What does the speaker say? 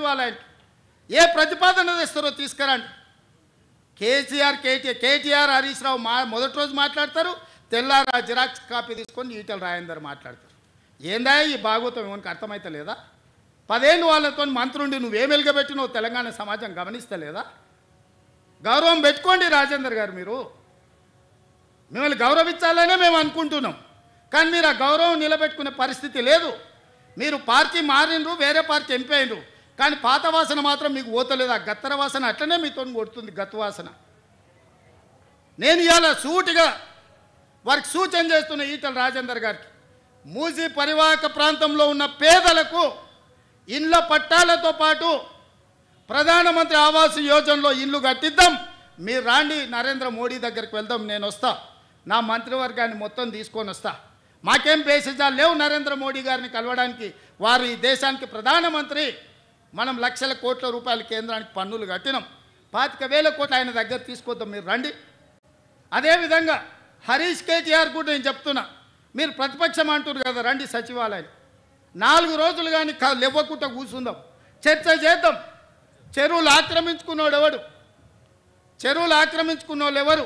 సచివాలయానికి ఏ ప్రతిపాదన తెస్తారో తీసుకురండి. కేటీఆర్ హరీష్ రావు మొదటి రోజు మాట్లాడతారు, తెల్లారా జిరాక్స్ కాపీ తీసుకొని ఈటెల రాజేందర్ మాట్లాడతారు. ఏందా ఈ భాగవతం ఏమనికి అర్థమైతే లేదా? 10 ఏళ్ళు వాళ్ళతో మంత్రుండి నువ్వేం వెలుగబెట్టినో తెలంగాణ సమాజం గమనిస్తలేదా? గౌరవం పెట్టుకోండి రాజేందర్ గారు. మీరు మిమ్మల్ని గౌరవించాలనే మేము అనుకుంటున్నాం, కానీ మీరు ఆ గౌరవం నిలబెట్టుకునే పరిస్థితి లేదు. మీరు పార్టీ మారినరు, వేరే పార్టీ ఎంపీ అయినరు, కానీ పాత వాసన మాత్రం మీకు పోతలేదు. ఆ గత్తర వాసన అట్లనే మీతో కొడుతుంది, గత్తు వాసన. నేను ఇవాళ సూటిగా వారికి సూచన చేస్తున్న ఈటెల రాజేందర్ గారికి, మూసీ పరివాహక ప్రాంతంలో ఉన్న పేదలకు ఇండ్ల పట్టాలతో పాటు ప్రధానమంత్రి ఆవాస్ యోజనలో ఇల్లు కట్టిద్దాం. మీరు రాండి, నరేంద్ర మోడీ దగ్గరికి వెళ్దాం, నేను వస్తా, నా మంత్రివర్గాన్ని మొత్తం తీసుకొని వస్తా. మాకేం బేసిజాలు లేవు నరేంద్ర మోడీ గారిని కలవడానికి. వారు ఈ దేశానికి ప్రధానమంత్రి. మనం లక్షల కోట్ల రూపాయల కేంద్రానికి పన్నులు కట్టినాం, 25,000 కోట్లు ఆయన దగ్గర తీసుకొద్దాం, మీరు రండి. అదేవిధంగా హరీష్ కేటీఆర్ కూడా నేను చెప్తున్నా, మీరు ప్రతిపక్షం అంటున్నారు కదా, రండి సచివాలయం 4 రోజులు కానీ లేవకుండా కూర్చుందాం, చర్చ చేద్దాం. చెరువులు ఆక్రమించుకున్నోడు ఎవడు? చెరువులు ఆక్రమించుకున్నోళ్ళు ఎవరు?